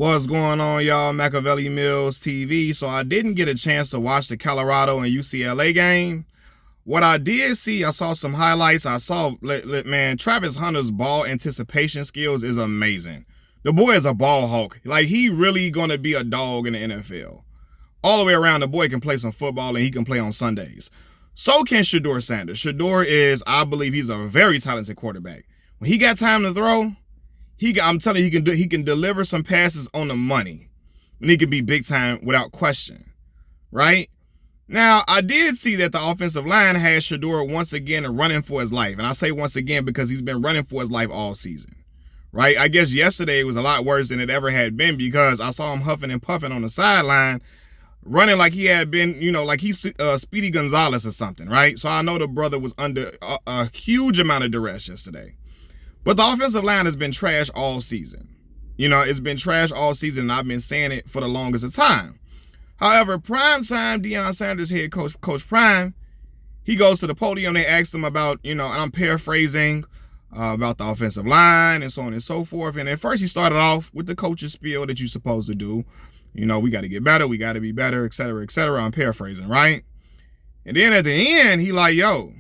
What's going on, y'all? Machiavelli Mills TV. So I didn't get a chance to watch the Colorado and UCLA game. What I did see, I saw some highlights. I saw, man, Travis Hunter's ball anticipation skills is amazing. The boy is a ball hawk. Like, he really gonna be a dog in the NFL. All the way around, the boy can play some football and he can play on Sundays. So can Shedeur Sanders. Shedeur is, I believe, he's a very talented quarterback. When he got time to throw, I'm telling you, he can deliver some passes on the money. And he can be big time without question, right? Now, I did see that the offensive line has Shedeur once again running for his life. And I say once again because he's been running for his life all season, right? I guess yesterday was a lot worse than it ever had been because I saw him huffing and puffing on the sideline, running like he had been, like he's Speedy Gonzalez or something, right? So I know the brother was under a huge amount of duress yesterday. But the offensive line has been trash all season. It's been trash all season, and I've been saying it for the longest of time. However, primetime Deion Sanders head coach Prime, he goes to the podium. They asked him about, and I'm paraphrasing, about the offensive line and so on and so forth. And at first he started off with the coach's spiel that you're supposed to do. We got to get better. We got to be better, et cetera, et cetera. I'm paraphrasing, right? And then at the end, he like, yo,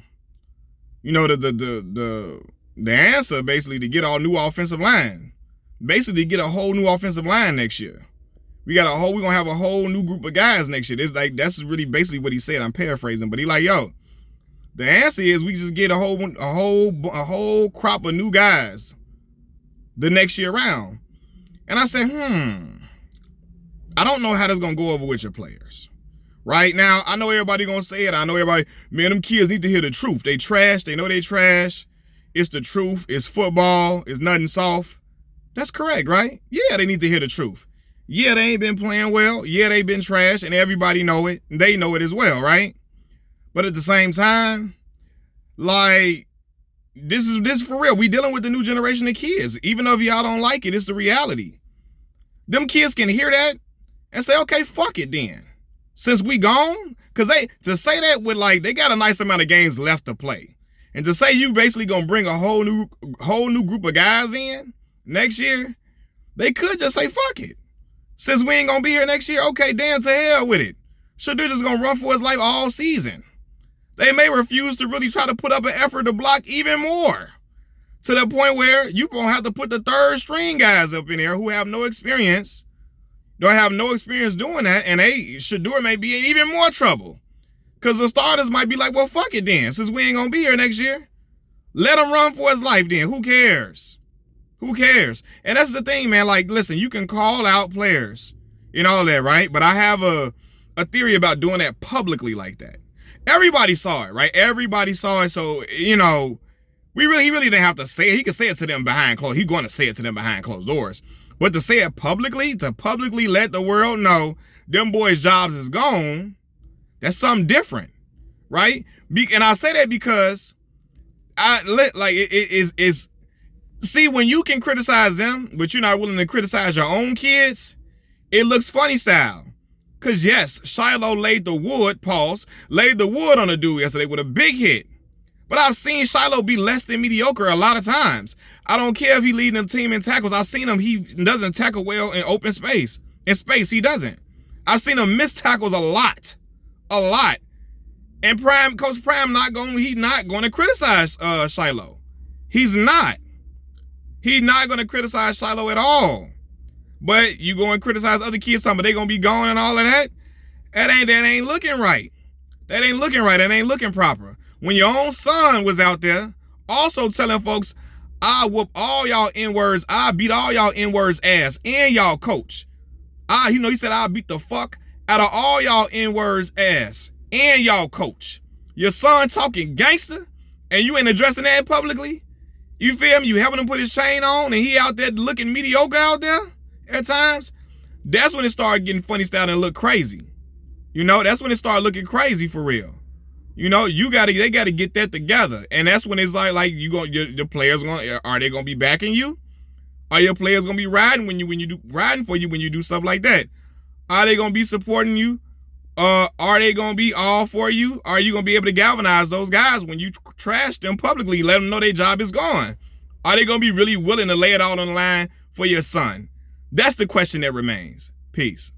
the answer basically to get our new offensive line, basically get a whole new offensive line next year. We're gonna have a whole new group of guys next year. That's really basically what he said. I'm paraphrasing, but he like, yo, the answer is we just get a whole crop of new guys the next year round. And I said, I don't know how that's gonna go over with your players. Right now, I know everybody gonna say it. I know everybody, man, them kids need to hear the truth. They trash, they know they trash. It's the truth. It's football. It's nothing soft. That's correct, right? Yeah, they need to hear the truth. Yeah, they ain't been playing well. Yeah, they been trash, and everybody know it. And they know it as well, right? But at the same time, like, this is for real. We dealing with the new generation of kids. Even though if y'all don't like it, it's the reality. Them kids can hear that and say, okay, fuck it then. Since we gone, because to say that with they got a nice amount of games left to play. And to say you basically gonna bring a whole new group of guys in next year, they could just say fuck it. Since we ain't gonna be here next year, okay, damn, to hell with it. Shedeur just gonna run for his life all season. They may refuse to really try to put up an effort to block even more, to the point where you gonna have to put the third string guys up in there who have no experience, don't have no experience doing that, and Shedeur may be in even more trouble. Because the starters might be like, well, fuck it then. Since we ain't going to be here next year, let him run for his life then. Who cares? Who cares? And that's the thing, man. Like, listen, you can call out players and all that, right? But I have a theory about doing that publicly like that. Everybody saw it, right? Everybody saw it. So, he really didn't have to say it. He could say it to them behind closed. He's going to say it to them behind closed doors. But to say it publicly, to publicly let the world know them boys' jobs is gone, that's something different, right? And I say that because see, when you can criticize them, but you're not willing to criticize your own kids, it looks funny style. Because yes, Shiloh laid the wood on the dude yesterday with a big hit. But I've seen Shiloh be less than mediocre a lot of times. I don't care if he leading the team in tackles. I've seen him, he doesn't tackle well in open space. In space, he doesn't. I've seen him miss tackles a lot. And Coach Prime he's not going to criticize Shiloh. He's not. He's not going to criticize Shiloh at all. But you go and criticize other kids, something, they going to be gone and all of that. That ain't looking right. That ain't looking right. That ain't looking proper. When your own son was out there also telling folks, I whoop all y'all N-words, I beat all y'all N-words ass, and y'all coach. He said I beat the fuck out of all y'all N-words ass and y'all coach. Your son talking gangster and you ain't addressing that publicly? You feel me? You helping him put his chain on and he out there looking mediocre out there at times? That's when it started getting funny style and look crazy. That's when it started looking crazy for real. They gotta get that together. And that's when it's like the players are they gonna be backing you? Are your players gonna be riding for you when you do stuff like that? Are they gonna be supporting you? Are they gonna be all for you? Are you gonna be able to galvanize those guys when you trash them publicly, let them know their job is gone? Are they gonna be really willing to lay it all on the line for your son? That's the question that remains. Peace.